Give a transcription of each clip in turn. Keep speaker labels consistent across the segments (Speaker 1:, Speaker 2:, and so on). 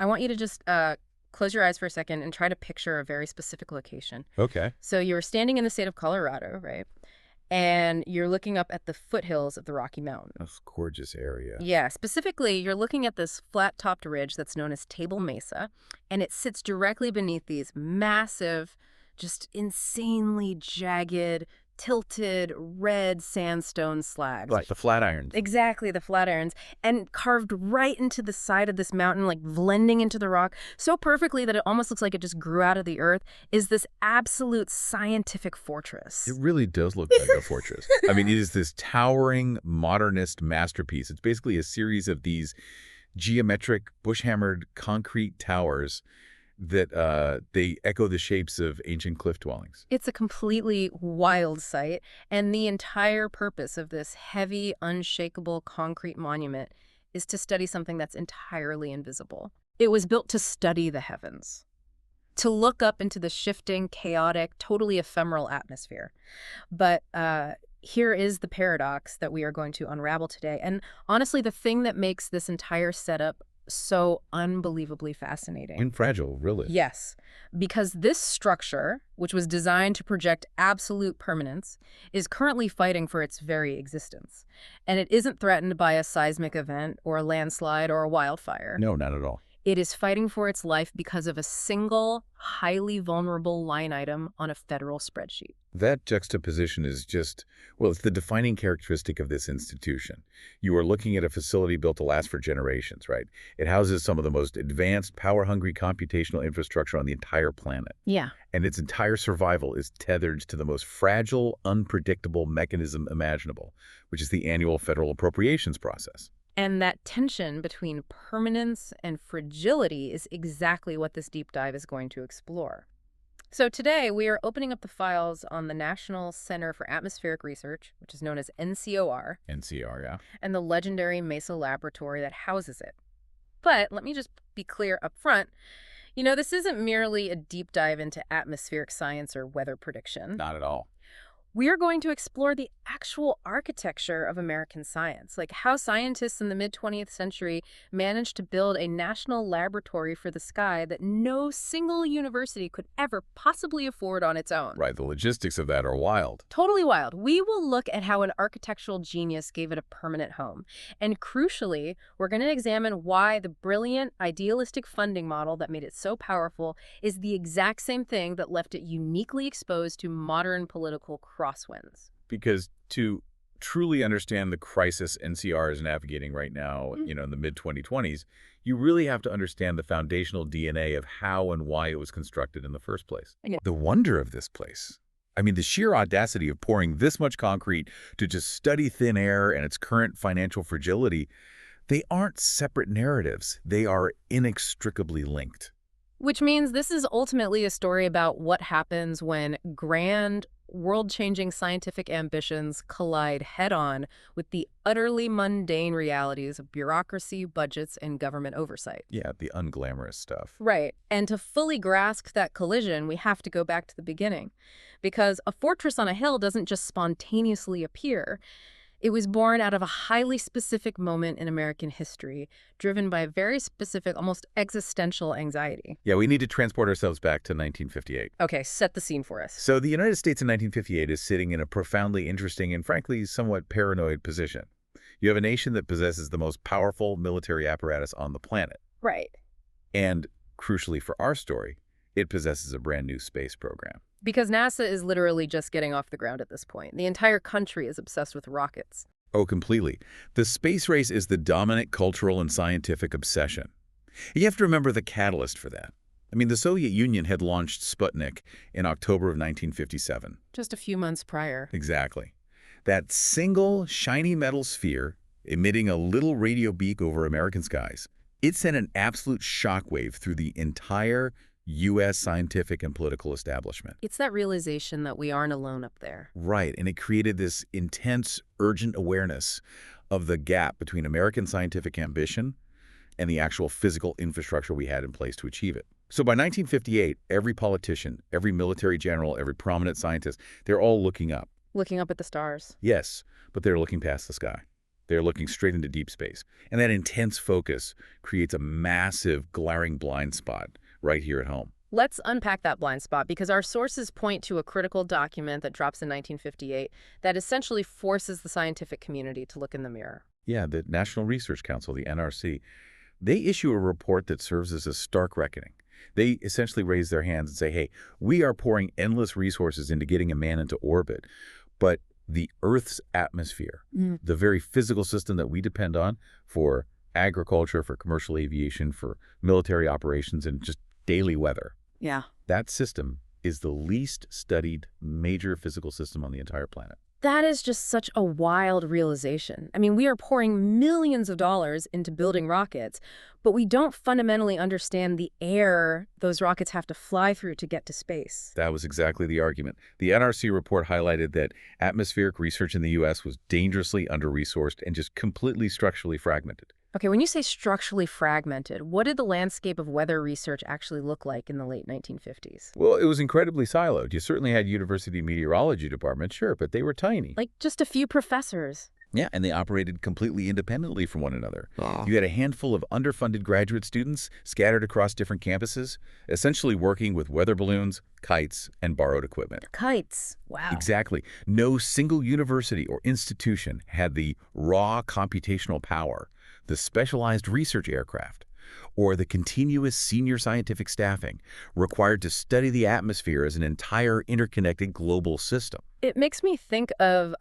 Speaker 1: I want you to just close your eyes for a second and try to picture a very specific location.
Speaker 2: Okay.
Speaker 1: So you're standing in the state of Colorado, right? And you're looking up at the foothills of the Rocky Mountains.
Speaker 2: That's a gorgeous area.
Speaker 1: Yeah, specifically, you're looking at this flat-topped ridge that's known as Table Mesa, and it sits directly beneath these massive, just insanely jagged, tilted, red sandstone slags.
Speaker 2: Like the Flatirons.
Speaker 1: Exactly, the Flatirons, and carved right into the side of this mountain, like blending into the rock so perfectly that it almost looks like it just grew out of the earth, is this absolute scientific fortress.
Speaker 2: It really does look like a fortress. I mean, it is this towering modernist masterpiece. It's basically a series of these geometric, bush-hammered concrete towers that they echo the shapes of ancient cliff dwellings.
Speaker 1: It's a completely wild sight, and the entire purpose of this heavy, unshakable concrete monument is to study something that's entirely invisible. It was built to study the heavens, to look up into the shifting, chaotic, totally ephemeral atmosphere. But here is the paradox that we are going to unravel today. And honestly, the thing that makes this entire setup so unbelievably fascinating.
Speaker 2: And fragile, really.
Speaker 1: Yes, because this structure, which was designed to project absolute permanence, is currently fighting for its very existence. And it isn't threatened by a seismic event or a landslide or a wildfire.
Speaker 2: No, not at all.
Speaker 1: It is fighting for its life because of a single, highly vulnerable line item on a federal spreadsheet.
Speaker 2: That juxtaposition is just, well, it's the defining characteristic of this institution. You are looking at a facility built to last for generations, right? It houses some of the most advanced, power-hungry computational infrastructure on the entire planet.
Speaker 1: Yeah.
Speaker 2: And its entire survival is tethered to the most fragile, unpredictable mechanism imaginable, which is the annual federal appropriations process.
Speaker 1: And that tension between permanence and fragility is exactly what this deep dive is going to explore. So today, we are opening up the files on the National Center for Atmospheric Research, which is known as NCOR.
Speaker 2: NCAR, yeah.
Speaker 1: And the legendary Mesa Laboratory that houses it. But let me just be clear up front. You know, this isn't merely a deep dive into atmospheric science or weather prediction.
Speaker 2: Not at all.
Speaker 1: We are going to explore the actual architecture of American science, like how scientists in the mid-20th century managed to build a national laboratory for the sky that no single university could ever possibly afford on its own.
Speaker 2: Right, the logistics of that are wild.
Speaker 1: Totally wild. We will look at how an architectural genius gave it a permanent home. And crucially, we're going to examine why the brilliant, idealistic funding model that made it so powerful is the exact same thing that left it uniquely exposed to modern political crosswinds.
Speaker 2: Because to truly understand the crisis NCR is navigating right now, in the mid-2020s, you really have to understand the foundational DNA of how and why it was constructed in the first place.
Speaker 1: Yeah.
Speaker 2: The wonder of this place. I mean, the sheer audacity of pouring this much concrete to just study thin air and its current financial fragility, they aren't separate narratives. They are inextricably linked.
Speaker 1: Which means this is ultimately a story about what happens when grand, world-changing scientific ambitions collide head-on with the utterly mundane realities of bureaucracy, budgets, and government oversight.
Speaker 2: Yeah, the unglamorous stuff.
Speaker 1: Right. And to fully grasp that collision, we have to go back to the beginning. Because a fortress on a hill doesn't just spontaneously appear. It was born out of a highly specific moment in American history, driven by a very specific, almost existential anxiety.
Speaker 2: Yeah, we need to transport ourselves back to 1958.
Speaker 1: Okay, set the scene for us.
Speaker 2: So the United States in 1958 is sitting in a profoundly interesting and frankly somewhat paranoid position. You have a nation that possesses the most powerful military apparatus on the planet.
Speaker 1: Right.
Speaker 2: And crucially for our story, it possesses a brand new space program.
Speaker 1: Because NASA is literally just getting off the ground at this point. The entire country is obsessed with rockets.
Speaker 2: Oh, completely. The space race is the dominant cultural and scientific obsession. You have to remember the catalyst for that. I mean, the Soviet Union had launched Sputnik in October of 1957.
Speaker 1: Just a few months prior.
Speaker 2: Exactly. That single shiny metal sphere emitting a little radio beak over American skies, it sent an absolute shockwave through the entire U.S. scientific and political establishment.
Speaker 1: It's that realization that we aren't alone up there.
Speaker 2: Right, and it created this intense, urgent awareness of the gap between American scientific ambition and the actual physical infrastructure we had in place to achieve it. So by 1958, every politician, every military general, every prominent scientist, they're all looking up.
Speaker 1: Looking up at the stars.
Speaker 2: Yes, but they're looking past the sky. They're looking straight into deep space. And that intense focus creates a massive, glaring blind spot right here at home.
Speaker 1: Let's unpack that blind spot because our sources point to a critical document that drops in 1958 that essentially forces the scientific community to look in the mirror.
Speaker 2: Yeah, the National Research Council, the NRC, they issue a report that serves as a stark reckoning. They essentially raise their hands and say, hey, we are pouring endless resources into getting a man into orbit, but the Earth's atmosphere, the very physical system that we depend on for agriculture, for commercial aviation, for military operations, and just daily weather.
Speaker 1: Yeah.
Speaker 2: That system is the least studied major physical system on the entire planet.
Speaker 1: That is just such a wild realization. I mean, we are pouring millions of dollars into building rockets, but we don't fundamentally understand the air those rockets have to fly through to get to space.
Speaker 2: That was exactly the argument. The NRC report highlighted that atmospheric research in the U.S. was dangerously under-resourced and just completely structurally fragmented.
Speaker 1: Okay, when you say structurally fragmented, what did the landscape of weather research actually look like in the late 1950s?
Speaker 2: Well, it was incredibly siloed. You certainly had university meteorology departments, sure, but they were tiny.
Speaker 1: Like just a few professors.
Speaker 2: Yeah, and they operated completely independently from one another.
Speaker 3: Wow.
Speaker 2: You had a handful of underfunded graduate students scattered across different campuses, essentially working with weather balloons, kites, and borrowed equipment.
Speaker 1: Kites. Wow.
Speaker 2: Exactly. No single university or institution had the raw computational power, the specialized research aircraft, or the continuous senior scientific staffing required to study the atmosphere as an entire interconnected global system.
Speaker 1: It makes me think of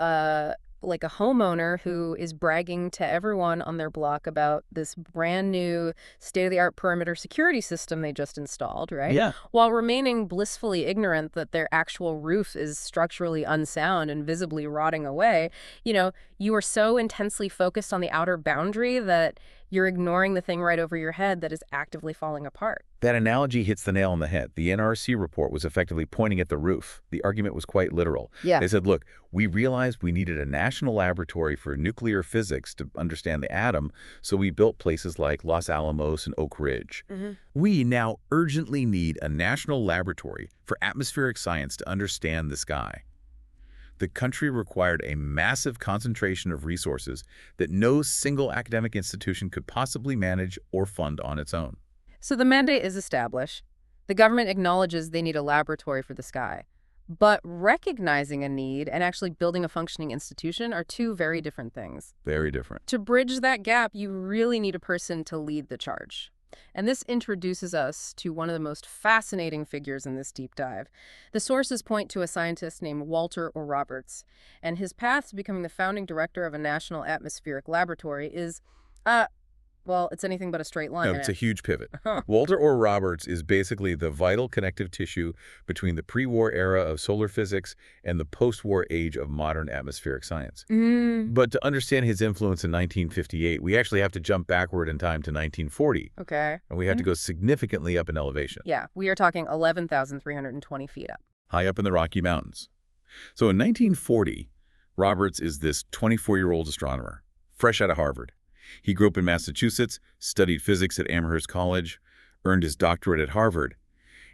Speaker 1: like a homeowner who is bragging to everyone on their block about this brand new state-of-the-art perimeter security system they just installed, right?
Speaker 2: Yeah.
Speaker 1: While remaining blissfully ignorant that their actual roof is structurally unsound and visibly rotting away. You know, you are so intensely focused on the outer boundary that you're ignoring the thing right over your head that is actively falling apart.
Speaker 2: That analogy hits the nail on the head. The NRC report was effectively pointing at the roof. The argument was quite literal.
Speaker 1: Yeah.
Speaker 2: They said, look, we realized we needed a national laboratory for nuclear physics to understand the atom, so we built places like Los Alamos and Oak Ridge. We now urgently need a national laboratory for atmospheric science to understand the sky. The country required a massive concentration of resources that no single academic institution could possibly manage or fund on its own.
Speaker 1: So the mandate is established. The government acknowledges they need a laboratory for the sky. But recognizing a need and actually building a functioning institution are two very different things.
Speaker 2: Very different.
Speaker 1: To bridge that gap, you really need a person to lead the charge. And this introduces us to one of the most fascinating figures in this deep dive. The sources point to a scientist named Walter Orr Roberts, and his path to becoming the founding director of a national atmospheric laboratory is, well, it's anything but a straight line.
Speaker 2: No, it's a huge pivot. Walter Orr Roberts is basically the vital connective tissue between the pre-war era of solar physics and the post-war age of modern atmospheric science. But to understand his influence in 1958, we actually have to jump backward in time to 1940.
Speaker 1: Okay.
Speaker 2: And we have to go significantly up in elevation.
Speaker 1: Yeah, we are talking 11,320 feet up.
Speaker 2: High up in the Rocky Mountains. So in 1940, Roberts is this 24-year-old astronomer, fresh out of Harvard. He grew up in Massachusetts, studied physics at Amherst College, earned his doctorate at Harvard,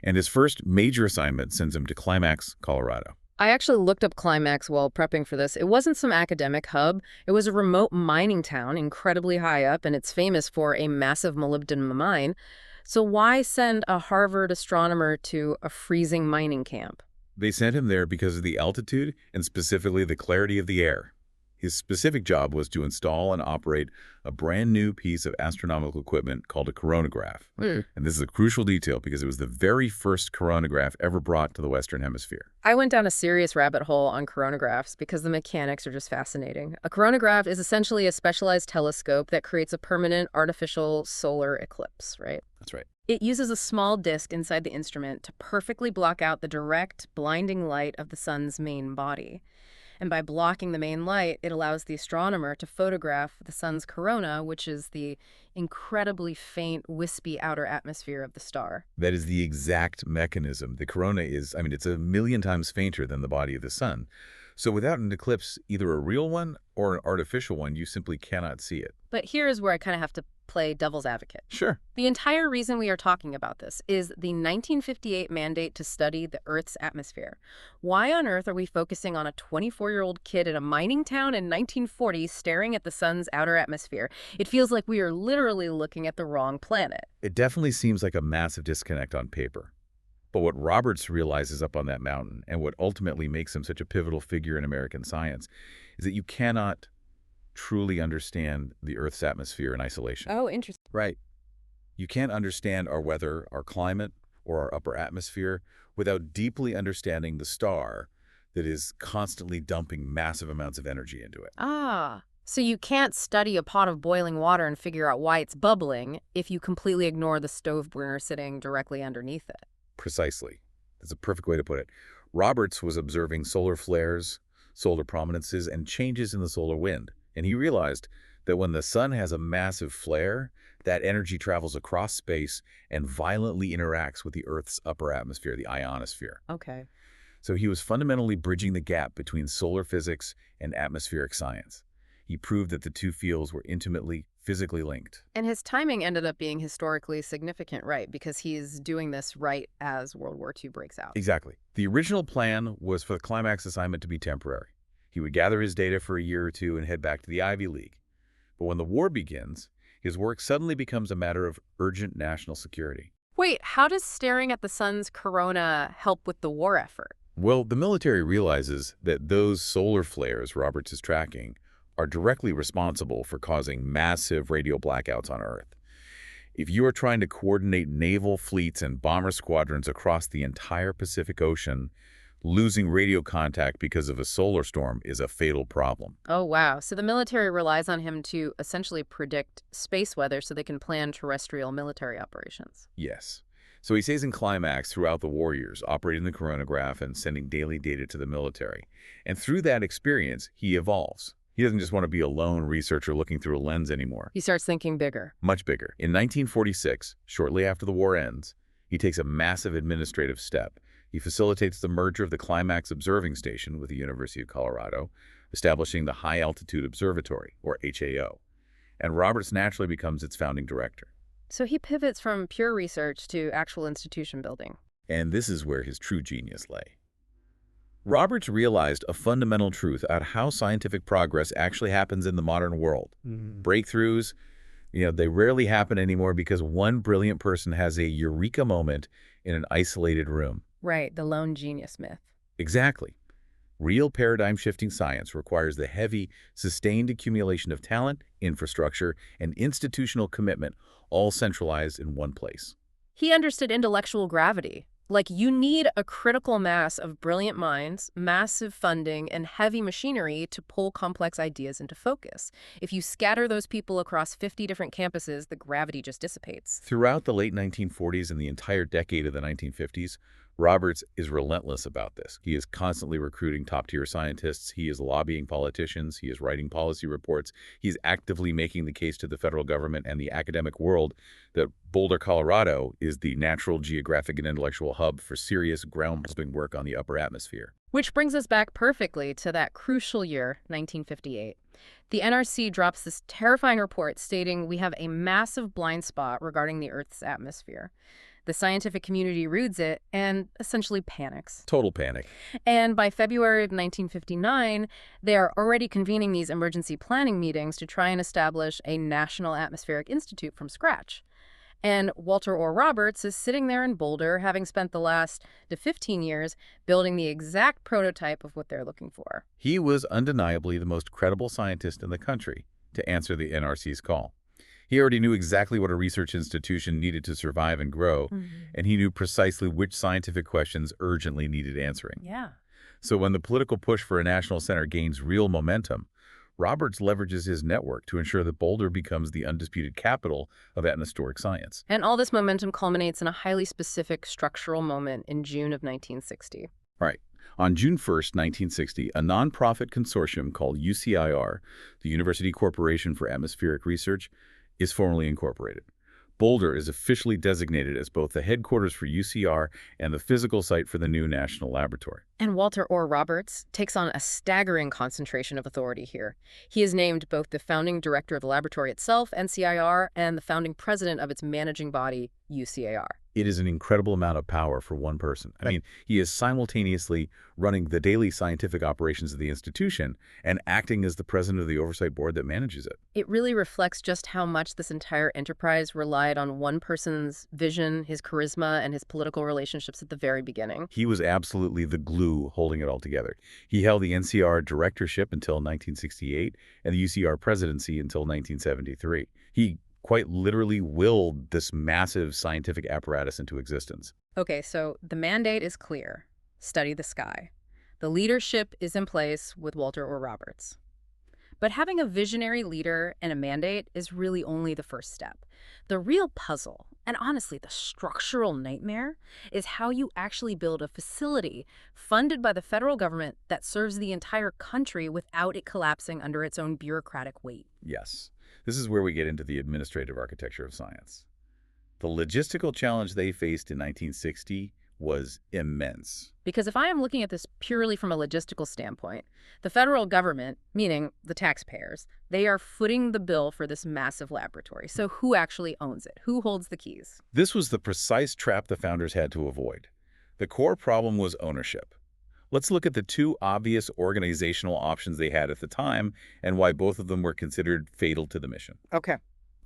Speaker 2: and his first major assignment sends him to Climax, Colorado.
Speaker 1: I actually looked up Climax while prepping for this. It wasn't some academic hub. It was a remote mining town, incredibly high up, and it's famous for a massive molybdenum mine. So why send a Harvard astronomer to a freezing mining camp?
Speaker 2: They sent him there because of the altitude and specifically the clarity of the air. His specific job was to install and operate a brand new piece of astronomical equipment called a coronagraph. And this is a crucial detail because it was the very first coronagraph ever brought to the Western Hemisphere.
Speaker 1: I went down a serious rabbit hole on coronagraphs because the mechanics are just fascinating. A coronagraph is essentially a specialized telescope that creates a permanent artificial solar eclipse, right?
Speaker 2: That's right.
Speaker 1: It uses a small disk inside the instrument to perfectly block out the direct, blinding light of the sun's main body. And by blocking the main light, it allows the astronomer to photograph the sun's corona, which is the incredibly faint, wispy outer atmosphere of the star.
Speaker 2: That is the exact mechanism. The corona is, it's 1 million times fainter than the body of the sun. So without an eclipse, either a real one or an artificial one, you simply cannot see it.
Speaker 1: But here's where I kind of have to play devil's advocate.
Speaker 2: Sure.
Speaker 1: The entire reason we are talking about this is the 1958 mandate to study the Earth's atmosphere. Why on earth are we focusing on a 24-year-old kid in a mining town in 1940 staring at the sun's outer atmosphere? It feels like we are literally looking at the wrong planet.
Speaker 2: It definitely seems like a massive disconnect on paper. But what Roberts realizes up on that mountain, and what ultimately makes him such a pivotal figure in American science, is that you cannot truly understand the Earth's atmosphere in isolation.
Speaker 1: Oh, interesting.
Speaker 2: Right. You can't understand our weather, our climate, or our upper atmosphere without deeply understanding the star that is constantly dumping massive amounts of energy into it.
Speaker 1: Ah, so you can't study a pot of boiling water and figure out why it's bubbling if you completely ignore the stove burner sitting directly underneath it.
Speaker 2: Precisely. That's a perfect way to put it. Roberts was observing solar flares, solar prominences, and changes in the solar wind. And he realized that when the sun has a massive flare, that energy travels across space and violently interacts with the Earth's upper atmosphere, the ionosphere.
Speaker 1: Okay.
Speaker 2: So he was fundamentally bridging the gap between solar physics and atmospheric science. He proved that the two fields were intimately, physically linked.
Speaker 1: And his timing ended up being historically significant, right? Because he's doing this right as World War II breaks out.
Speaker 2: Exactly. The original plan was for the climax assignment to be temporary. He would gather his data for a year or two and head back to the Ivy League. But when the war begins, his work suddenly becomes a matter of urgent national security.
Speaker 1: Wait, how does staring at the sun's corona help with the war effort?
Speaker 2: Well, the military realizes that those solar flares Roberts is tracking are directly responsible for causing massive radio blackouts on Earth. If you are trying to coordinate naval fleets and bomber squadrons across the entire Pacific Ocean, losing radio contact because of a solar storm is a fatal problem.
Speaker 1: Oh, wow. So the military relies on him to essentially predict space weather so they can plan terrestrial military operations.
Speaker 2: Yes. So he stays in climax throughout the war years, operating the coronagraph and sending daily data to the military. And through that experience, he evolves. He doesn't just want to be a lone researcher looking through a lens anymore.
Speaker 1: He starts thinking bigger.
Speaker 2: Much bigger. In 1946, shortly after the war ends, he takes a massive administrative step. He facilitates the merger of the Climax Observing Station with the University of Colorado, establishing the High Altitude Observatory, or HAO. And Roberts naturally becomes its founding director.
Speaker 1: So he pivots from pure research to actual institution building.
Speaker 2: And this is where his true genius lay. Roberts realized a fundamental truth about how scientific progress actually happens in the modern world. Breakthroughs, they rarely happen anymore because one brilliant person has a eureka moment in an isolated room.
Speaker 1: Right, the lone genius myth.
Speaker 2: Exactly. Real paradigm-shifting science requires the heavy, sustained accumulation of talent, infrastructure, and institutional commitment, all centralized in one place.
Speaker 1: He understood intellectual gravity. Like, you need a critical mass of brilliant minds, massive funding, and heavy machinery to pull complex ideas into focus. If you scatter those people across 50 different campuses, the gravity just dissipates.
Speaker 2: Throughout the late 1940s and the entire decade of the 1950s, Roberts is relentless about this. He is constantly recruiting top-tier scientists. He is lobbying politicians. He is writing policy reports. He's actively making the case to the federal government and the academic world that Boulder, Colorado is the natural, geographic, and intellectual hub for serious groundbreaking work on the upper atmosphere.
Speaker 1: Which brings us back perfectly to that crucial year, 1958. The NRC drops this terrifying report stating we have a massive blind spot regarding the Earth's atmosphere. The scientific community reads it and essentially panics.
Speaker 2: Total panic.
Speaker 1: And by February of 1959, they are already convening these emergency planning meetings to try and establish a National Atmospheric Institute from scratch. And Walter Orr Roberts is sitting there in Boulder, having spent the last 15 years building the exact prototype of what they're looking for.
Speaker 2: He was undeniably the most credible scientist in the country to answer the NRC's call. He already knew exactly what a research institution needed to survive and grow, and he knew precisely which scientific questions urgently needed answering.
Speaker 1: Yeah.
Speaker 2: So when the political push for a national center gains real momentum, Roberts leverages his network to ensure that Boulder becomes the undisputed capital of atmospheric science.
Speaker 1: And all this momentum culminates in a highly specific structural moment in June of 1960.
Speaker 2: Right. On June 1st, 1960, a nonprofit consortium called UCIR, the University Corporation for Atmospheric Research, is formally incorporated. Boulder is officially designated as both the headquarters for UCR and the physical site for the new National Laboratory.
Speaker 1: And Walter Orr Roberts takes on a staggering concentration of authority here. He is named both the founding director of the laboratory itself, NCIR, and the founding president of its managing body, UCAR.
Speaker 2: It is an incredible amount of power for one person. I mean, he is simultaneously running the daily scientific operations of the institution and acting as the president of the oversight board that manages it.
Speaker 1: It really reflects just how much this entire enterprise relied on one person's vision, his charisma, and his political relationships at the very beginning.
Speaker 2: He was absolutely the glue holding it all together. He held the NCR directorship until 1968 and the UCR presidency until 1973. He quite literally willed this massive scientific apparatus into existence.
Speaker 1: Okay, so the mandate is clear. Study the sky. The leadership is in place with Walter Orr Roberts. But having a visionary leader and a mandate is really only the first step. The real puzzle, and honestly the structural nightmare, is how you actually build a facility funded by the federal government that serves the entire country without it collapsing under its own bureaucratic weight.
Speaker 2: Yes. This is where we get into the administrative architecture of science. The logistical challenge they faced in 1960 was immense.
Speaker 1: Because if I am looking at this purely from a logistical standpoint, the federal government, meaning the taxpayers, they are footing the bill for this massive laboratory. So who actually owns it? Who holds the keys?
Speaker 2: This was the precise trap the founders had to avoid. The core problem was ownership. Let's look at the two obvious organizational options they had at the time and why both of them were considered fatal to the mission.
Speaker 1: Okay.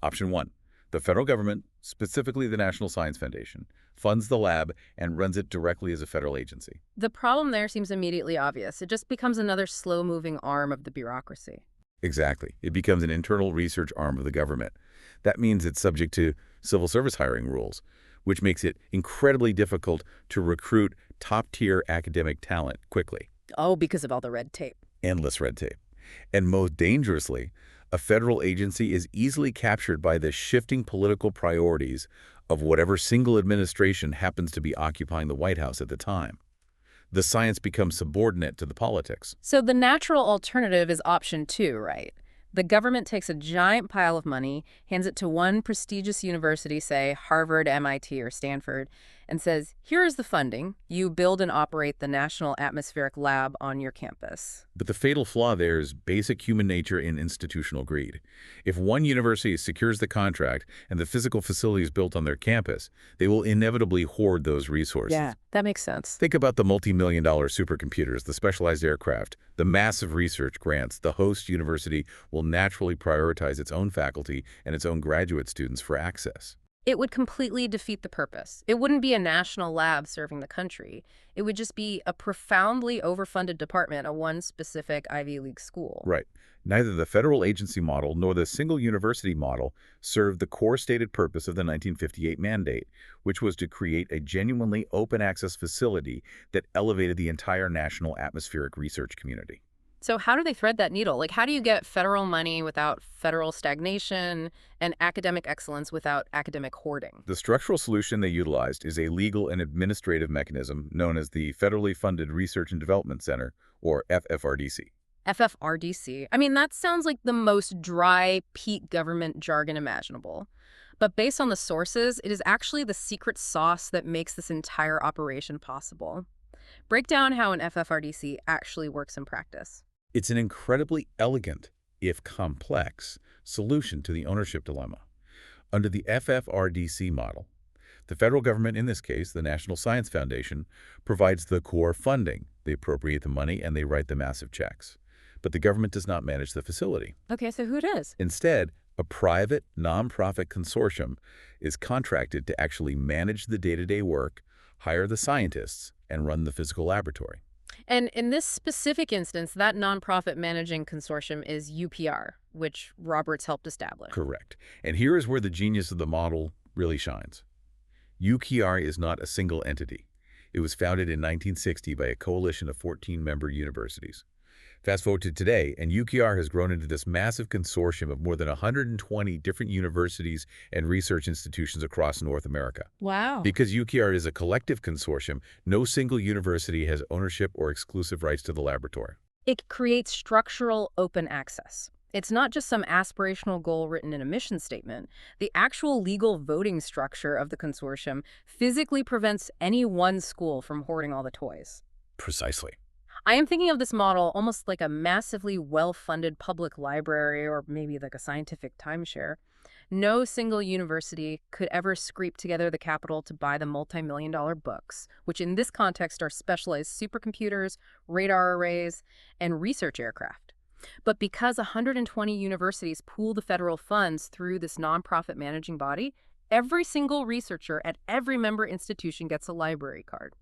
Speaker 2: Option 1. The federal government, specifically the National Science Foundation, funds the lab and runs it directly as a federal agency.
Speaker 1: The problem there seems immediately obvious. It just becomes another slow-moving arm of the bureaucracy.
Speaker 2: Exactly. It becomes an internal research arm of the government. That means it's subject to civil service hiring rules, which makes it incredibly difficult to recruit top-tier academic talent quickly.
Speaker 1: Oh, because of all the red tape.
Speaker 2: Endless red tape. And most dangerously, a federal agency is easily captured by the shifting political priorities of whatever single administration happens to be occupying the White House at the time. The science becomes subordinate to the politics.
Speaker 1: So the natural alternative is option 2, right? The government takes a giant pile of money, hands it to one prestigious university, say Harvard, MIT, or Stanford, and says, here is the funding. You build and operate the National Atmospheric Lab on your campus.
Speaker 2: But the fatal flaw there is basic human nature in institutional greed. If one university secures the contract and the physical facility is built on their campus, they will inevitably hoard those resources.
Speaker 1: Yeah, that makes sense.
Speaker 2: Think about the multi-million-dollar supercomputers, the specialized aircraft, the massive research grants. The host university will naturally prioritize its own faculty and its own graduate students for access.
Speaker 1: It would completely defeat the purpose. It wouldn't be a national lab serving the country. It would just be a profoundly overfunded department at one specific Ivy League school.
Speaker 2: Right. Neither the federal agency model nor the single university model served the core stated purpose of the 1958 mandate, which was to create a genuinely open access facility that elevated the entire national atmospheric research community.
Speaker 1: So how do they thread that needle? Like, how do you get federal money without federal stagnation and academic excellence without academic hoarding?
Speaker 2: The structural solution they utilized is a legal and administrative mechanism known as the Federally Funded Research and Development Center, or FFRDC.
Speaker 1: FFRDC. I mean, that sounds like the most dry, peak government jargon imaginable. But based on the sources, it is actually the secret sauce that makes this entire operation possible. Break down how an FFRDC actually works in practice.
Speaker 2: It's an incredibly elegant, if complex, solution to the ownership dilemma. Under the FFRDC model, the federal government, in this case, the National Science Foundation, provides the core funding. They appropriate the money and they write the massive checks. But the government does not manage the facility.
Speaker 1: Okay, so who does?
Speaker 2: Instead, a private, nonprofit consortium is contracted to actually manage the day-to-day work, hire the scientists, and run the physical laboratory.
Speaker 1: And in this specific instance, that nonprofit managing consortium is UPR, which Roberts helped establish.
Speaker 2: Correct. And here is where the genius of the model really shines. UPR is not a single entity. It was founded in 1960 by a coalition of 14-member universities. Fast forward to today, and UPR has grown into this massive consortium of more than 120 different universities and research institutions across North America.
Speaker 1: Wow.
Speaker 2: Because UPR is a collective consortium, no single university has ownership or exclusive rights to the laboratory.
Speaker 1: It creates structural open access. It's not just some aspirational goal written in a mission statement. The actual legal voting structure of the consortium physically prevents any one school from hoarding all the toys.
Speaker 2: Precisely.
Speaker 1: I am thinking of this model almost like a massively well-funded public library or maybe like a scientific timeshare. No single university could ever scrape together the capital to buy the multi-million-dollar books, which in this context are specialized supercomputers, radar arrays, and research aircraft. But because 120 universities pool the federal funds through this nonprofit managing body, every single researcher at every member institution gets a library card.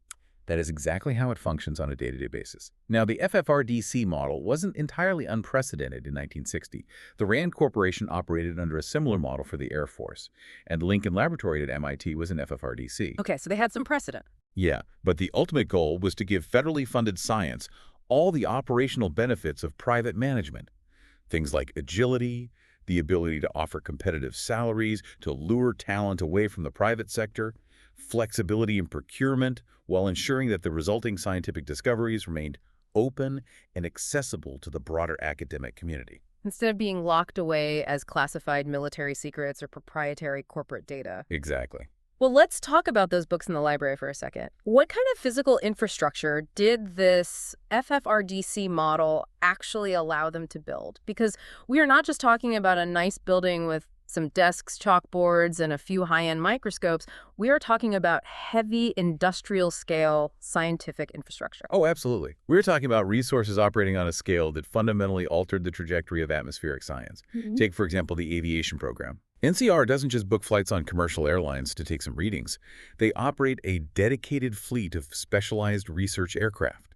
Speaker 2: That is exactly how it functions on a day-to-day basis. Now, the FFRDC model wasn't entirely unprecedented in 1960. The RAND Corporation operated under a similar model for the Air Force, and the Lincoln Laboratory at MIT was an FFRDC.
Speaker 1: Okay, so they had some precedent.
Speaker 2: Yeah, but the ultimate goal was to give federally funded science all the operational benefits of private management. Things like agility, the ability to offer competitive salaries, to lure talent away from the private sector, flexibility in procurement, while ensuring that the resulting scientific discoveries remained open and accessible to the broader academic community.
Speaker 1: Instead of being locked away as classified military secrets or proprietary corporate data.
Speaker 2: Exactly.
Speaker 1: Well, let's talk about those books in the library for a second. What kind of physical infrastructure did this FFRDC model actually allow them to build? Because we are not just talking about a nice building with some desks, chalkboards, and a few high-end microscopes. We are talking about heavy industrial-scale scientific infrastructure.
Speaker 2: Oh, absolutely. We're talking about resources operating on a scale that fundamentally altered the trajectory of atmospheric science. Take, for example, the aviation program. NCR doesn't just book flights on commercial airlines to take some readings. They operate a dedicated fleet of specialized research aircraft.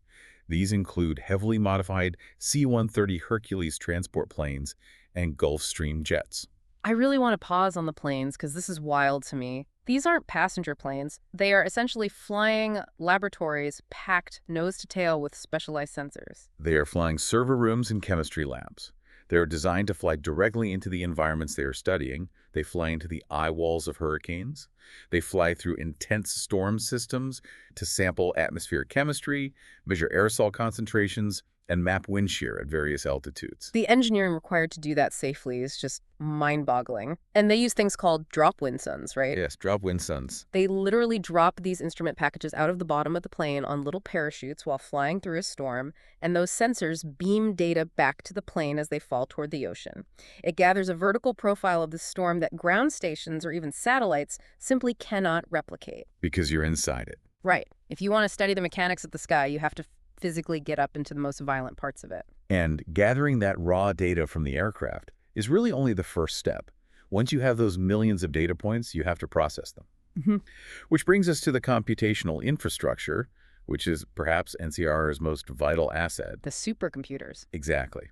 Speaker 2: These include heavily modified C-130 Hercules transport planes and Gulfstream jets.
Speaker 1: I really want to pause on the planes because this is wild to me. These aren't passenger planes. They are essentially flying laboratories packed nose to tail with specialized sensors.
Speaker 2: They are flying server rooms and chemistry labs. They are designed to fly directly into the environments they are studying. They fly into the eye walls of hurricanes. They fly through intense storm systems to sample atmospheric chemistry, measure aerosol concentrations, and map wind shear at various altitudes.
Speaker 1: The engineering required to do that safely is just mind-boggling. And they use things called drop wind suns, right?
Speaker 2: Yes, drop wind suns.
Speaker 1: They literally drop these instrument packages out of the bottom of the plane on little parachutes while flying through a storm, and those sensors beam data back to the plane as they fall toward the ocean. It gathers a vertical profile of the storm that ground stations or even satellites simply cannot replicate.
Speaker 2: Because you're inside it.
Speaker 1: Right. If you want to study the mechanics of the sky, you have to physically get up into the most violent parts of it.
Speaker 2: And gathering that raw data from the aircraft is really only the first step. Once you have those millions of data points, you have to process them. Which brings us to the computational infrastructure, which is perhaps NCR's most vital asset.
Speaker 1: The supercomputers.
Speaker 2: Exactly.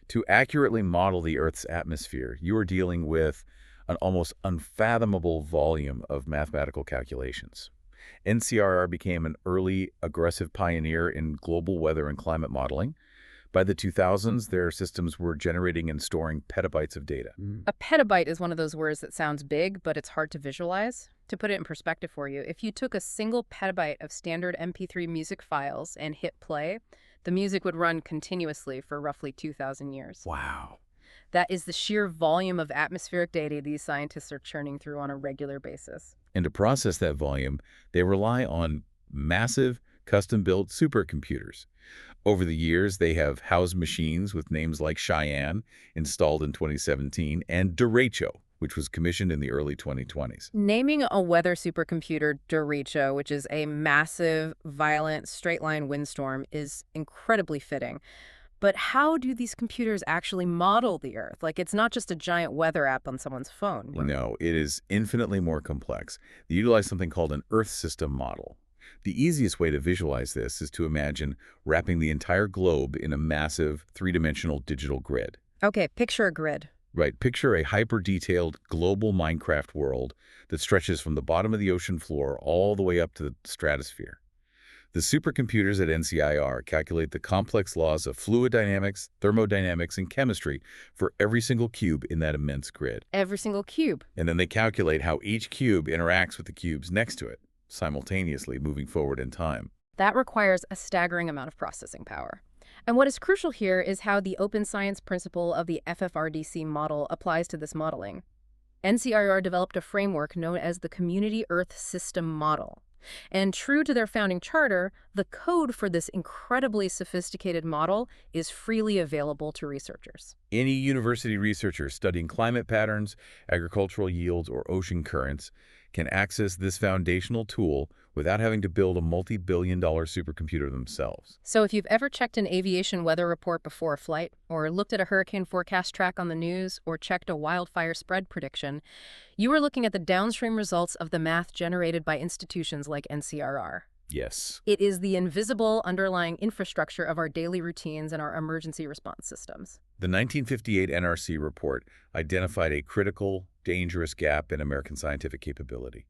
Speaker 2: To accurately model the Earth's atmosphere, you are dealing with an almost unfathomable volume of mathematical calculations. NCR became an early, aggressive pioneer in global weather and climate modeling. By the 2000s, their systems were generating and storing petabytes of data.
Speaker 1: A petabyte is one of those words that sounds big, but it's hard to visualize. To put it in perspective for you, if you took a single petabyte of standard MP3 music files and hit play, the music would run continuously for roughly 2,000 years.
Speaker 2: Wow.
Speaker 1: That is the sheer volume of atmospheric data these scientists are churning through on a regular basis.
Speaker 2: And to process that volume, they rely on massive, custom-built supercomputers. Over the years, they have housed machines with names like Cheyenne, installed in 2017, and Derecho, which was commissioned in the early 2020s.
Speaker 1: Naming a weather supercomputer Derecho, which is a massive, violent, straight-line windstorm, is incredibly fitting. But how do these computers actually model the Earth? Like, it's not just a giant weather app on someone's phone.
Speaker 2: No, it is infinitely more complex. They utilize something called an Earth system model. The easiest way to visualize this is to imagine wrapping the entire globe in a massive, three-dimensional digital grid.
Speaker 1: Okay, picture a grid.
Speaker 2: Right, picture a hyper-detailed global Minecraft world that stretches from the bottom of the ocean floor all the way up to the stratosphere. The supercomputers at NCIR calculate the complex laws of fluid dynamics, thermodynamics, and chemistry for every single cube in that immense grid.
Speaker 1: Every single cube.
Speaker 2: And then they calculate how each cube interacts with the cubes next to it, simultaneously moving forward in time.
Speaker 1: That requires a staggering amount of processing power. And what is crucial here is how the open science principle of the FFRDC model applies to this modeling. NCIR developed a framework known as the Community Earth System Model. And true to their founding charter, the code for this incredibly sophisticated model is freely available to researchers.
Speaker 2: Any university researcher studying climate patterns, agricultural yields, or ocean currents can access this foundational tool without having to build a multi-billion-dollar supercomputer themselves.
Speaker 1: So if you've ever checked an aviation weather report before a flight, or looked at a hurricane forecast track on the news, or checked a wildfire spread prediction, you are looking at the downstream results of the math generated by institutions like NCRR.
Speaker 2: Yes.
Speaker 1: It is the invisible underlying infrastructure of our daily routines and our emergency response systems.
Speaker 2: The 1958 NRC report identified a critical, dangerous gap in American scientific capability.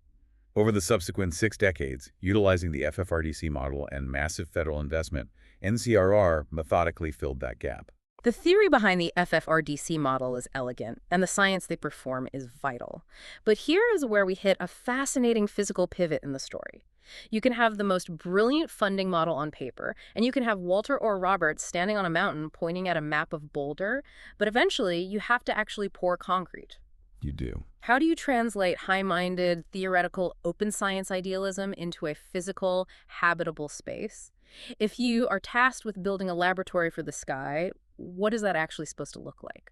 Speaker 2: Over the subsequent 6 decades, utilizing the FFRDC model and massive federal investment, NCRR methodically filled that gap.
Speaker 1: The theory behind the FFRDC model is elegant, and the science they perform is vital. But here is where we hit a fascinating physical pivot in the story. You can have the most brilliant funding model on paper, and you can have Walter Orr Roberts standing on a mountain pointing at a map of Boulder, but eventually you have to actually pour concrete.
Speaker 2: You do.
Speaker 1: How do you translate high-minded, theoretical, open science idealism into a physical, habitable space? If you are tasked with building a laboratory for the sky, what is that actually supposed to look like?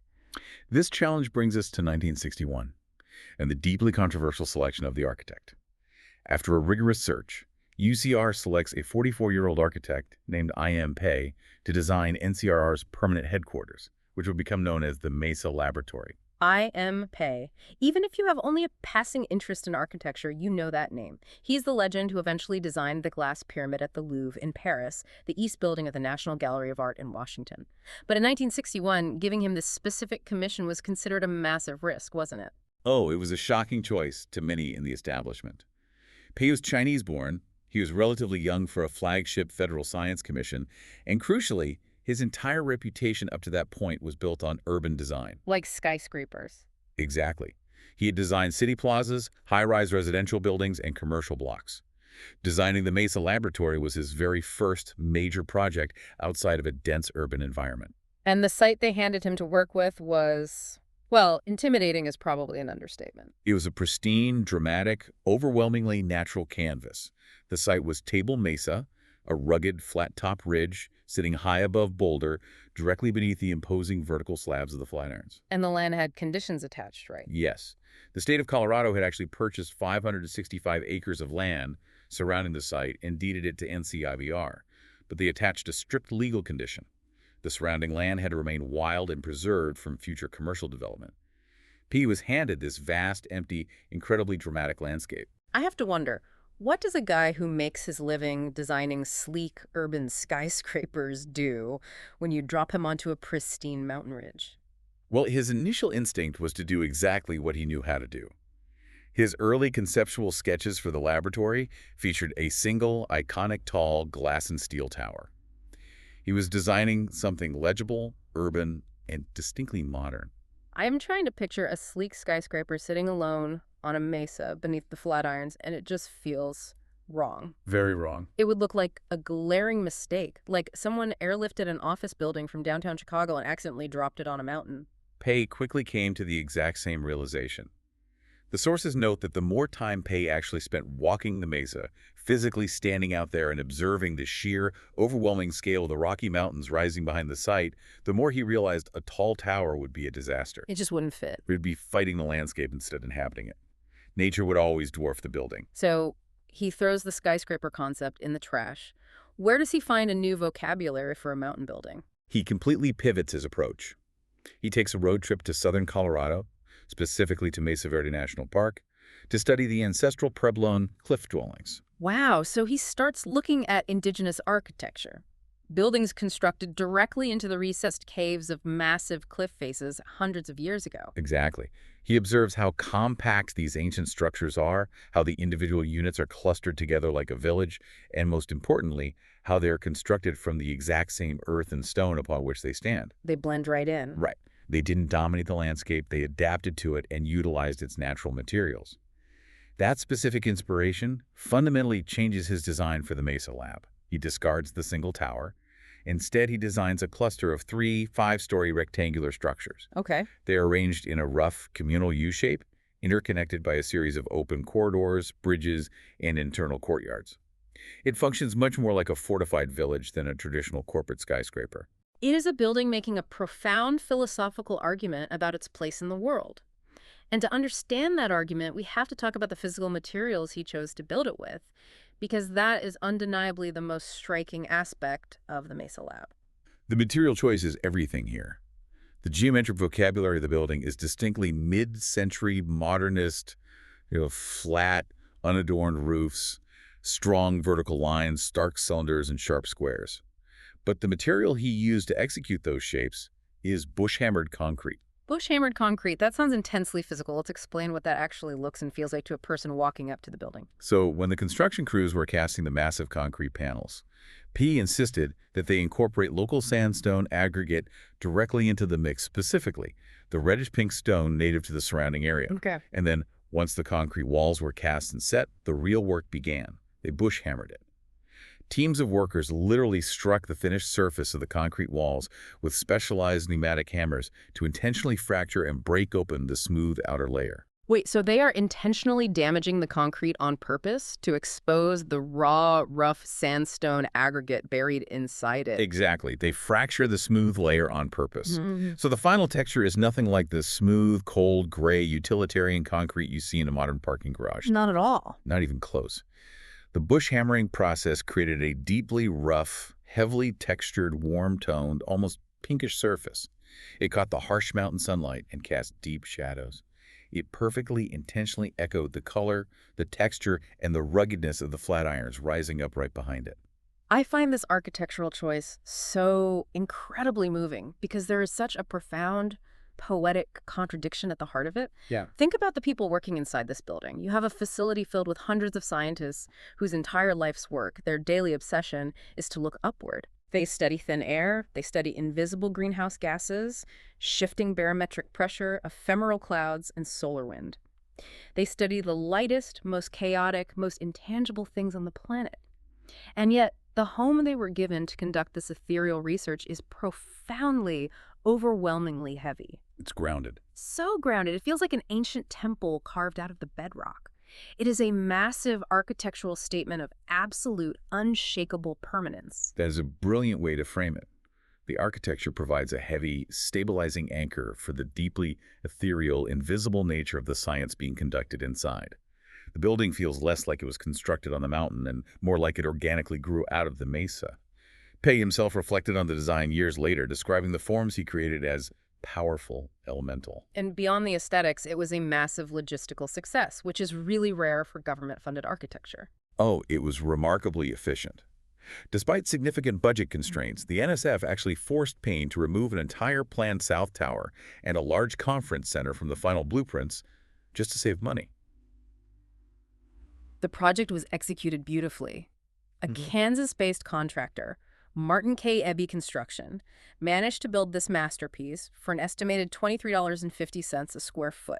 Speaker 2: This challenge brings us to 1961 and the deeply controversial selection of the architect. After a rigorous search, UCR selects a 44-year-old architect named I.M. Pei to design NCRR's permanent headquarters, which would become known as the Mesa Laboratory.
Speaker 1: I.M. Pei. Even if you have only a passing interest in architecture, you know that name. He's the legend who eventually designed the glass pyramid at the Louvre in Paris, the East Building of the National Gallery of Art in Washington. But in 1961, giving him this specific commission was considered a massive risk, wasn't it?
Speaker 2: Oh, it was a shocking choice to many in the establishment. Pei was Chinese-born, he was relatively young for a flagship federal science commission, and crucially, his entire reputation up to that point was built on urban design.
Speaker 1: Like skyscrapers.
Speaker 2: Exactly. He had designed city plazas, high-rise residential buildings, and commercial blocks. Designing the Mesa Laboratory was his very first major project outside of a dense urban environment.
Speaker 1: And the site they handed him to work with was, well, intimidating is probably an understatement.
Speaker 2: It was a pristine, dramatic, overwhelmingly natural canvas. The site was Table Mesa, a rugged, flat-top ridge sitting high above Boulder, directly beneath the imposing vertical slabs of the Flatirons.
Speaker 1: And the land had conditions attached, right?
Speaker 2: Yes. The state of Colorado had actually purchased 565 acres of land surrounding the site and deeded it to NCIVR, but they attached a strict legal condition. The surrounding land had to remain wild and preserved from future commercial development. P was handed this vast, empty, incredibly dramatic landscape.
Speaker 1: I have to wonder, what does a guy who makes his living designing sleek urban skyscrapers do when you drop him onto a pristine mountain ridge?
Speaker 2: Well, his initial instinct was to do exactly what he knew how to do. His early conceptual sketches for the laboratory featured a single, iconic, tall glass and steel tower. He was designing something legible, urban, and distinctly modern.
Speaker 1: I am trying to picture a sleek skyscraper sitting alone on a mesa beneath the Flatirons, and it just feels wrong.
Speaker 2: Very wrong.
Speaker 1: It would look like a glaring mistake, like someone airlifted an office building from downtown Chicago and accidentally dropped it on a mountain.
Speaker 2: Pei quickly came to the exact same realization. The sources note that the more time Pei actually spent walking the mesa, physically standing out there and observing the sheer, overwhelming scale of the Rocky Mountains rising behind the site, the more he realized a tall tower would be a disaster.
Speaker 1: It just wouldn't fit.
Speaker 2: It would be fighting the landscape instead of inhabiting it. Nature would always dwarf the building.
Speaker 1: So he throws the skyscraper concept in the trash. Where does he find a new vocabulary for a mountain building?
Speaker 2: He completely pivots his approach. He takes a road trip to southern Colorado, specifically to Mesa Verde National Park, to study the ancestral Puebloan cliff dwellings.
Speaker 1: Wow, so he starts looking at indigenous architecture. Buildings constructed directly into the recessed caves of massive cliff faces hundreds of years ago.
Speaker 2: Exactly. He observes how compact these ancient structures are, how the individual units are clustered together like a village, and most importantly, how they are constructed from the exact same earth and stone upon which they stand.
Speaker 1: They blend right in.
Speaker 2: Right. They didn't dominate the landscape, they adapted to it and utilized its natural materials. That specific inspiration fundamentally changes his design for the Mesa Lab. He discards the single tower Instead, he designs a cluster of 3 5-story rectangular structures.
Speaker 1: Okay.
Speaker 2: They are arranged in a rough communal U-shape, interconnected by a series of open corridors, bridges, and internal courtyards. It functions much more like a fortified village than a traditional corporate skyscraper.
Speaker 1: It is a building making a profound philosophical argument about its place in the world. And to understand that argument, we have to talk about the physical materials he chose to build it with, because that is undeniably the most striking aspect of the Mesa Lab.
Speaker 2: The material choice is everything here. The geometric vocabulary of the building is distinctly mid-century modernist, flat, unadorned roofs, strong vertical lines, stark cylinders, and sharp squares. But the material he used to execute those shapes is bush-hammered concrete.
Speaker 1: Bush-hammered concrete, that sounds intensely physical. Let's explain what that actually looks and feels like to a person walking up to the building.
Speaker 2: So when the construction crews were casting the massive concrete panels, P insisted that they incorporate local sandstone aggregate directly into the mix, specifically the reddish-pink stone native to the surrounding area.
Speaker 1: Okay.
Speaker 2: And then, once the concrete walls were cast and set, the real work began. They bush-hammered it. Teams of workers literally struck the finished surface of the concrete walls with specialized pneumatic hammers to intentionally fracture and break open the smooth outer layer.
Speaker 1: Wait, so they are intentionally damaging the concrete on purpose to expose the raw, rough sandstone aggregate buried inside it?
Speaker 2: Exactly. They fracture the smooth layer on purpose.
Speaker 1: Mm-hmm.
Speaker 2: So the final texture is nothing like the smooth, cold, gray, utilitarian concrete you see in a modern parking garage.
Speaker 1: Not at all.
Speaker 2: Not even close. The bush hammering process created a deeply rough, heavily textured, warm-toned, almost pinkish surface. It caught the harsh mountain sunlight and cast deep shadows. It perfectly, intentionally echoed the color, the texture, and the ruggedness of the flat irons rising up right behind it.
Speaker 1: I find this architectural choice so incredibly moving because there is such a profound, poetic contradiction at the heart of it.
Speaker 2: Yeah.
Speaker 1: Think about the people working inside this building. You have a facility filled with hundreds of scientists whose entire life's work, their daily obsession, is to look upward. They study thin air, they study invisible greenhouse gases, shifting barometric pressure, ephemeral clouds, and solar wind. They study the lightest, most chaotic, most intangible things on the planet. And yet, the home they were given to conduct this ethereal research is profoundly, overwhelmingly heavy.
Speaker 2: It's grounded.
Speaker 1: So grounded, it feels like an ancient temple carved out of the bedrock. It is a massive architectural statement of absolute, unshakable permanence.
Speaker 2: That is a brilliant way to frame it. The architecture provides a heavy, stabilizing anchor for the deeply ethereal, invisible nature of the science being conducted inside. The building feels less like it was constructed on the mountain and more like it organically grew out of the mesa. Pei himself reflected on the design years later, describing the forms he created as powerful, elemental.
Speaker 1: And beyond the aesthetics, it was a massive logistical success, which is really rare for government-funded architecture.
Speaker 2: Oh, it was remarkably efficient. Despite significant budget constraints, the NSF actually forced Payne to remove an entire planned South Tower and a large conference center from the final blueprints just to save money.
Speaker 1: The project was executed beautifully. A Kansas-based contractor, Martin K. Eby Construction, managed to build this masterpiece for an estimated $23.50 a square foot.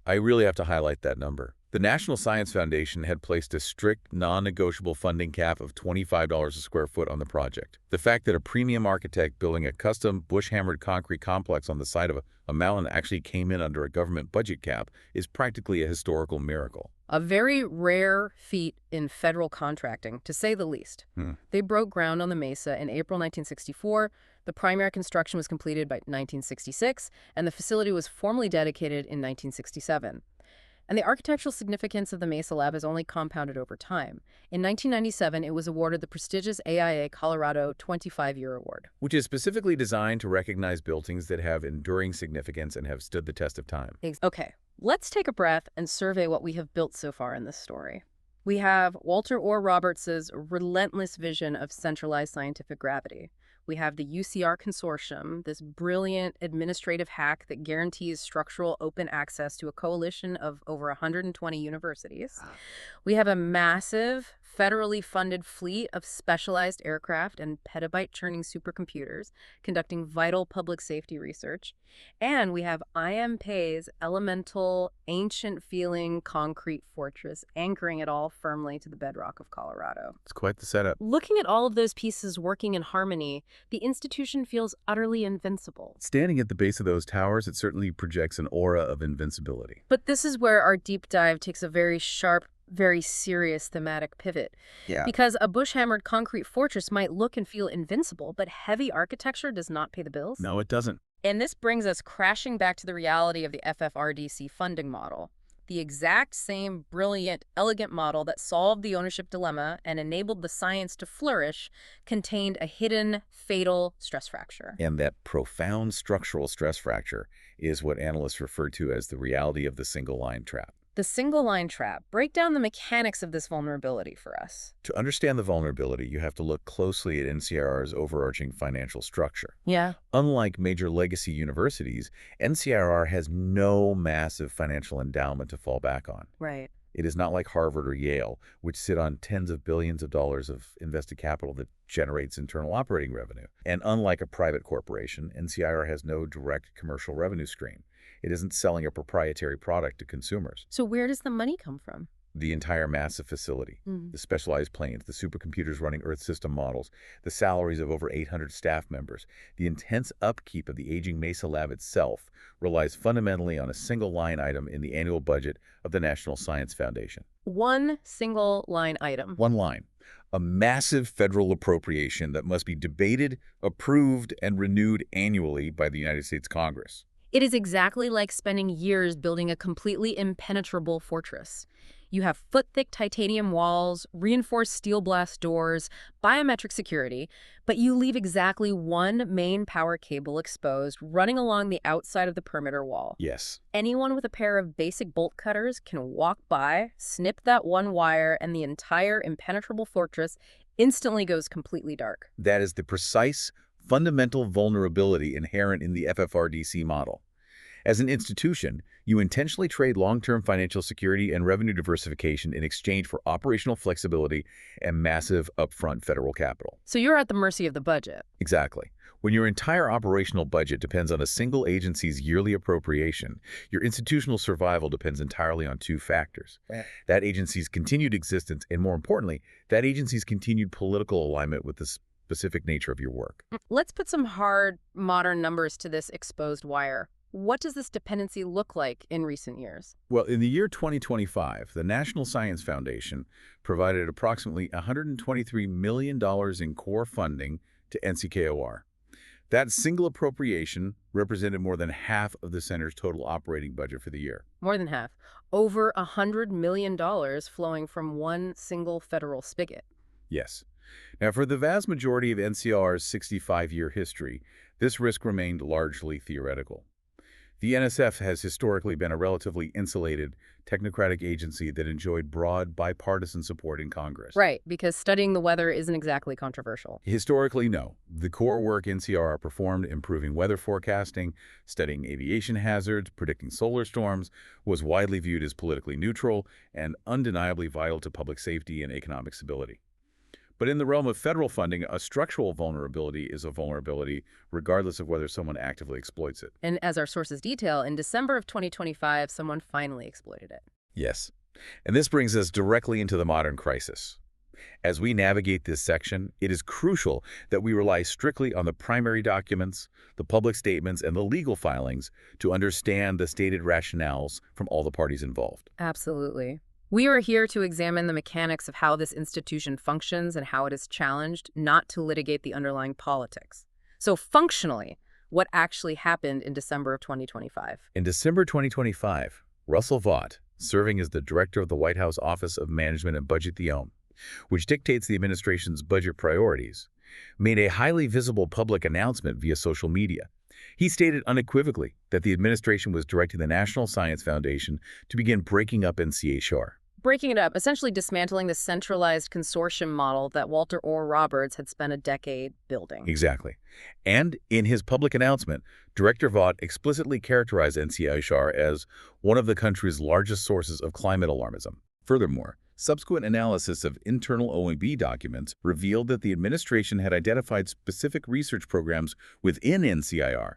Speaker 2: I really have to highlight that number. The National Science Foundation had placed a strict, non-negotiable funding cap of $25 a square foot on the project. The fact that a premium architect building a custom bush-hammered concrete complex on the side of a mountain actually came in under a government budget cap is practically a historical miracle.
Speaker 1: A very rare feat in federal contracting, to say the least. They broke ground on the Mesa in April 1964. The primary construction was completed by 1966, and the facility was formally dedicated in 1967. And the architectural significance of the Mesa Lab has only compounded over time. In 1997, it was awarded the prestigious AIA Colorado 25-Year Award,
Speaker 2: which is specifically designed to recognize buildings that have enduring significance and have stood the test of time.
Speaker 1: Okay, let's take a breath and survey what we have built so far in this story. We have Walter Orr Roberts' relentless vision of centralized scientific gravity. We have the UCR consortium, this brilliant administrative hack that guarantees structural open access to a coalition of over 120 universities. We have a massive federally funded fleet of specialized aircraft and petabyte-churning supercomputers conducting vital public safety research. And we have I.M. Pei's elemental, ancient-feeling concrete fortress anchoring it all firmly to the bedrock of Colorado.
Speaker 2: It's quite the setup.
Speaker 1: Looking at all of those pieces working in harmony, the institution feels utterly invincible.
Speaker 2: Standing at the base of those towers, it certainly projects an aura of invincibility.
Speaker 1: But this is where our deep dive takes a very sharp, very serious thematic pivot.
Speaker 2: Yeah.
Speaker 1: Because a bush-hammered concrete fortress might look and feel invincible, but heavy architecture does not pay the bills.
Speaker 2: No, it doesn't.
Speaker 1: And this brings us crashing back to the reality of the FFRDC funding model. The exact same brilliant, elegant model that solved the ownership dilemma and enabled the science to flourish contained a hidden, fatal stress fracture.
Speaker 2: And that profound structural stress fracture is what analysts refer to as the reality of the single-line trap.
Speaker 1: The single-line trap. Break down the mechanics of this vulnerability for us.
Speaker 2: To understand the vulnerability, you have to look closely at NCR's overarching financial structure.
Speaker 1: Yeah.
Speaker 2: Unlike major legacy universities, NCR has no massive financial endowment to fall back on.
Speaker 1: Right.
Speaker 2: It is not like Harvard or Yale, which sit on tens of billions of dollars of invested capital that generates internal operating revenue. And unlike a private corporation, NCR has no direct commercial revenue stream. It isn't selling a proprietary product to consumers.
Speaker 1: So where does the money come from?
Speaker 2: The entire massive facility, the specialized planes, the supercomputers running Earth system models, the salaries of over 800 staff members, the intense upkeep of the aging Mesa Lab itself relies fundamentally on a single line item in the annual budget of the National Science Foundation.
Speaker 1: One single line item.
Speaker 2: One line. A massive federal appropriation that must be debated, approved, and renewed annually by the United States Congress.
Speaker 1: It is exactly like spending years building a completely impenetrable fortress. You have foot-thick titanium walls, reinforced steel blast doors, biometric security, but you leave exactly one main power cable exposed running along the outside of the perimeter wall.
Speaker 2: Yes.
Speaker 1: Anyone with a pair of basic bolt cutters can walk by, snip that one wire, and the entire impenetrable fortress instantly goes completely dark.
Speaker 2: That is the precise, fundamental vulnerability inherent in the FFRDC model. As an institution, you intentionally trade long-term financial security and revenue diversification in exchange for operational flexibility and massive upfront federal capital.
Speaker 1: So you're at the mercy of the budget.
Speaker 2: Exactly. When your entire operational budget depends on a single agency's yearly appropriation, your institutional survival depends entirely on two factors. That agency's continued existence and, more importantly, that agency's continued political alignment with the specific nature of your work.
Speaker 1: Let's put some hard, modern numbers to this exposed wire. What does this dependency look like in recent years?
Speaker 2: Well, in the year 2025, the National Science Foundation provided approximately $123 million in core funding to NCAR. That single appropriation represented more than half of the center's total operating budget for the year.
Speaker 1: More than half. Over $100 million flowing from one single federal spigot.
Speaker 2: Yes. Now, for the vast majority of NCR's 65-year history, this risk remained largely theoretical. The NSF has historically been a relatively insulated, technocratic agency that enjoyed broad, bipartisan support in Congress.
Speaker 1: Right, because studying the weather isn't exactly controversial.
Speaker 2: Historically, no. The core work NCR performed improving weather forecasting, studying aviation hazards, predicting solar storms, was widely viewed as politically neutral and undeniably vital to public safety and economic stability. But in the realm of federal funding, a structural vulnerability is a vulnerability regardless of whether someone actively exploits it.
Speaker 1: And as our sources detail, in December of 2025, someone finally exploited it.
Speaker 2: Yes. And this brings us directly into the modern crisis. As we navigate this section, it is crucial that we rely strictly on the primary documents, the public statements, and the legal filings to understand the stated rationales from all the parties involved.
Speaker 1: Absolutely. We are here to examine the mechanics of how this institution functions and how it is challenged, not to litigate the underlying politics. So functionally, what actually happened in December of 2025?
Speaker 2: In December 2025, Russell Vought, serving as the director of the White House Office of Management and Budget, the OMB, which dictates the administration's budget priorities, made a highly visible public announcement via social media. He stated unequivocally that the administration was directing the National Science Foundation to begin breaking up NCAR.
Speaker 1: Breaking it up, essentially dismantling the centralized consortium model that Walter Orr Roberts had spent a decade building.
Speaker 2: Exactly. And in his public announcement, Director Vought explicitly characterized NCAR as one of the country's largest sources of climate alarmism. Furthermore, Subsequent analysis of internal OMB documents revealed that the administration had identified specific research programs within NCIR.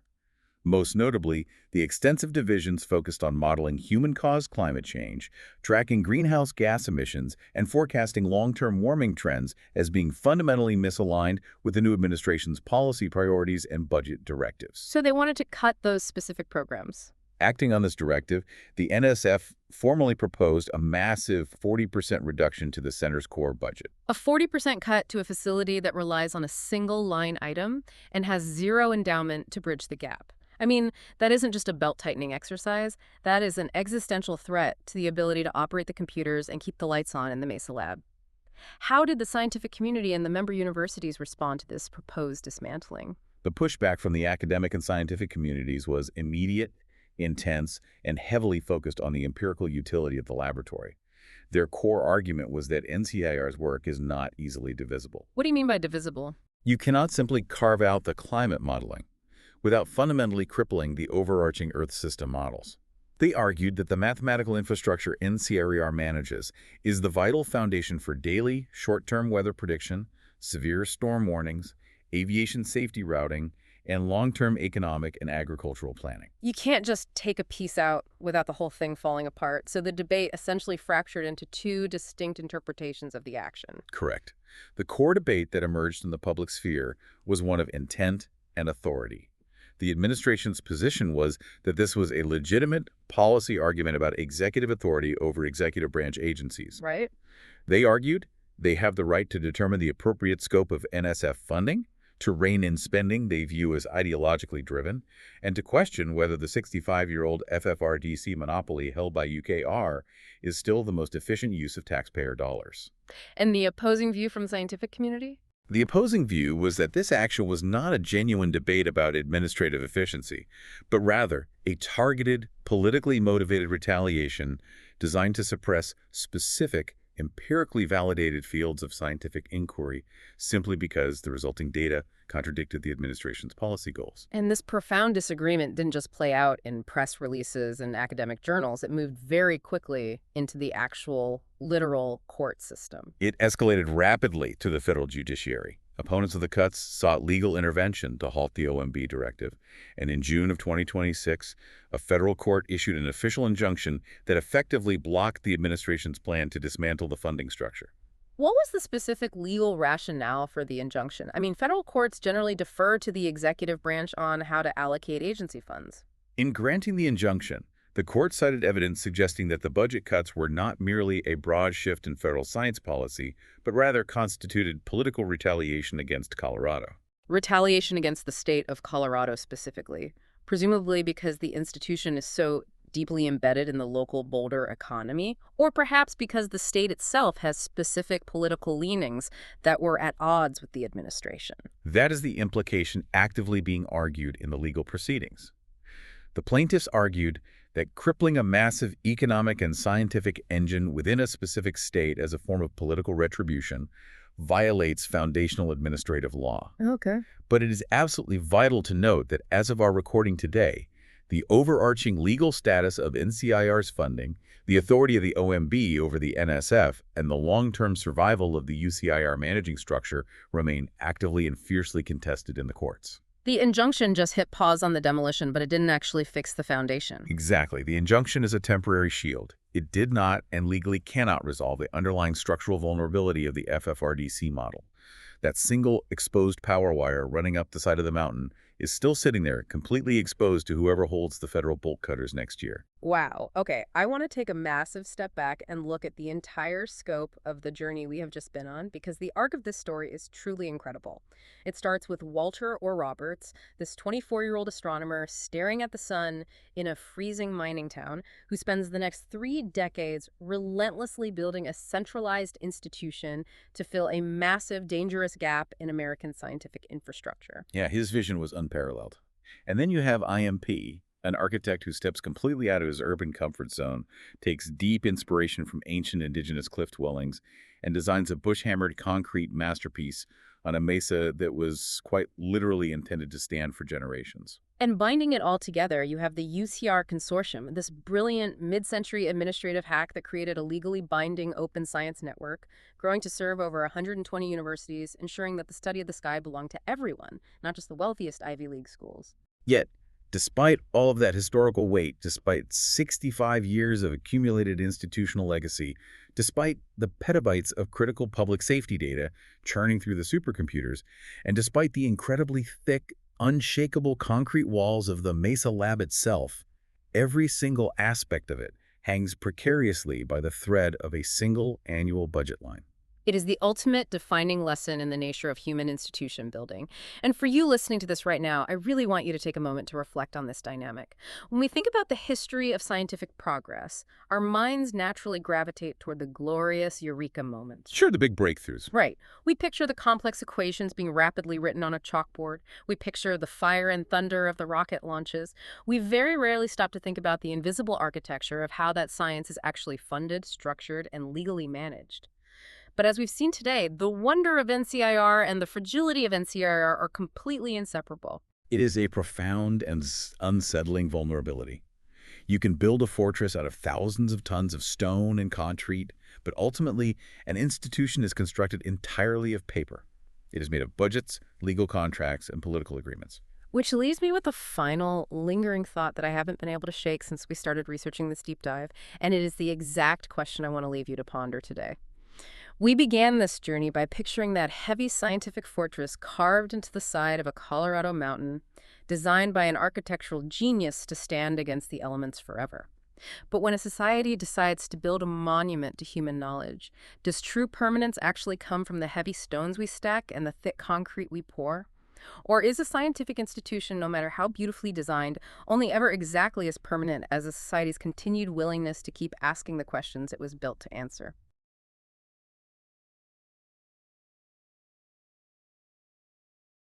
Speaker 2: Most notably, the extensive divisions focused on modeling human-caused climate change, tracking greenhouse gas emissions, and forecasting long-term warming trends as being fundamentally misaligned with the new administration's policy priorities and budget directives.
Speaker 1: So they wanted to cut those specific programs.
Speaker 2: Acting on this directive, the NSF formally proposed a massive 40% reduction to the center's core budget.
Speaker 1: A 40% cut to a facility that relies on a single line item and has zero endowment to bridge the gap. I mean, that isn't just a belt-tightening exercise. That is an existential threat to the ability to operate the computers and keep the lights on in the Mesa Lab. How did the scientific community and the member universities respond to this proposed dismantling?
Speaker 2: The pushback from the academic and scientific communities was immediate, intense, and heavily focused on the empirical utility of the laboratory. Their core argument was that NCIR's work is not easily divisible.
Speaker 1: What do you mean by divisible?
Speaker 2: You cannot simply carve out the climate modeling without fundamentally crippling the overarching Earth system models. They argued that the mathematical infrastructure NCAR manages is the vital foundation for daily, short-term weather prediction, severe storm warnings, aviation safety routing, and long-term economic and agricultural planning.
Speaker 1: You can't just take a piece out without the whole thing falling apart, so the debate essentially fractured into two distinct interpretations of the action.
Speaker 2: Correct. The core debate that emerged in the public sphere was one of intent and authority. The administration's position was that this was a legitimate policy argument about executive authority over executive branch agencies.
Speaker 1: Right?
Speaker 2: They argued they have the right to determine the appropriate scope of NSF funding, to rein in spending they view as ideologically driven, and to question whether the 65-year-old FFRDC monopoly held by UKR is still the most efficient use of taxpayer dollars.
Speaker 1: And the opposing view from the scientific community?
Speaker 2: The opposing view was that this action was not a genuine debate about administrative efficiency, but rather a targeted, politically motivated retaliation designed to suppress specific, empirically validated fields of scientific inquiry simply because the resulting data contradicted the administration's policy goals.
Speaker 1: And this profound disagreement didn't just play out in press releases and academic journals. It moved very quickly into the actual, literal court system.
Speaker 2: It escalated rapidly to the federal judiciary. Opponents of the cuts sought legal intervention to halt the OMB directive, and in June of 2026, a federal court issued an official injunction that effectively blocked the administration's plan to dismantle the funding structure.
Speaker 1: What was the specific legal rationale for the injunction? I mean, federal courts generally defer to the executive branch on how to allocate agency funds.
Speaker 2: In granting the injunction, the court cited evidence suggesting that the budget cuts were not merely a broad shift in federal science policy, but rather constituted political retaliation against Colorado.
Speaker 1: Retaliation against the state of Colorado specifically, presumably because the institution is so deeply embedded in the local Boulder economy, or perhaps because the state itself has specific political leanings that were at odds with the administration.
Speaker 2: That is the implication actively being argued in the legal proceedings. The plaintiffs argued that crippling a massive economic and scientific engine within a specific state as a form of political retribution violates foundational administrative law.
Speaker 1: Okay.
Speaker 2: But it is absolutely vital to note that as of our recording today, the overarching legal status of NCIR's funding, the authority of the OMB over the NSF, and the long-term survival of the UCIR managing structure remain actively and fiercely contested in the courts.
Speaker 1: The injunction just hit pause on the demolition, but it didn't actually fix the foundation.
Speaker 2: Exactly. The injunction is a temporary shield. It did not and legally cannot resolve the underlying structural vulnerability of the FFRDC model. That single exposed power wire running up the side of the mountain is still sitting there, completely exposed to whoever holds the federal bolt cutters next year.
Speaker 1: Wow. Okay, I want to take a massive step back and look at the entire scope of the journey we have just been on, because the arc of this story is truly incredible. It starts with Walter Orr Roberts, this 24-year-old astronomer staring at the sun in a freezing mining town, who spends the next 3 decades relentlessly building a centralized institution to fill a massive, dangerous gap in American scientific infrastructure.
Speaker 2: Yeah, his vision was unparalleled. And then you have IMP, an architect who steps completely out of his urban comfort zone, takes deep inspiration from ancient indigenous cliff dwellings, and designs a bush-hammered concrete masterpiece on a mesa that was quite literally intended to stand for generations.
Speaker 1: And binding it all together, you have the UCR consortium, this brilliant mid-century administrative hack that created a legally binding open science network, growing to serve over 120 universities, ensuring that the study of the sky belonged to everyone, not just the wealthiest Ivy League schools.
Speaker 2: Yet, despite all of that historical weight, despite 65 years of accumulated institutional legacy, despite the petabytes of critical public safety data churning through the supercomputers, and despite the incredibly thick, unshakable concrete walls of the Mesa Lab itself, every single aspect of it hangs precariously by the thread of a single annual budget line.
Speaker 1: It is the ultimate defining lesson in the nature of human institution building. And for you listening to this right now, I really want you to take a moment to reflect on this dynamic. When we think about the history of scientific progress, our minds naturally gravitate toward the glorious eureka moments.
Speaker 2: Sure, the big breakthroughs.
Speaker 1: Right. We picture the complex equations being rapidly written on a chalkboard. We picture the fire and thunder of the rocket launches. We very rarely stop to think about the invisible architecture of how that science is actually funded, structured, and legally managed. But as we've seen today, the wonder of NCIR and the fragility of NCIR are completely inseparable.
Speaker 2: It is a profound and unsettling vulnerability. You can build a fortress out of thousands of tons of stone and concrete, but ultimately, an institution is constructed entirely of paper. It is made of budgets, legal contracts, and political agreements.
Speaker 1: Which leaves me with a final, lingering thought that I haven't been able to shake since we started researching this deep dive, and it is the exact question I want to leave you to ponder today. We began this journey by picturing that heavy scientific fortress carved into the side of a Colorado mountain, designed by an architectural genius to stand against the elements forever. But when a society decides to build a monument to human knowledge, does true permanence actually come from the heavy stones we stack and the thick concrete we pour? Or is a scientific institution, no matter how beautifully designed, only ever exactly as permanent as a society's continued willingness to keep asking the questions it was built to answer?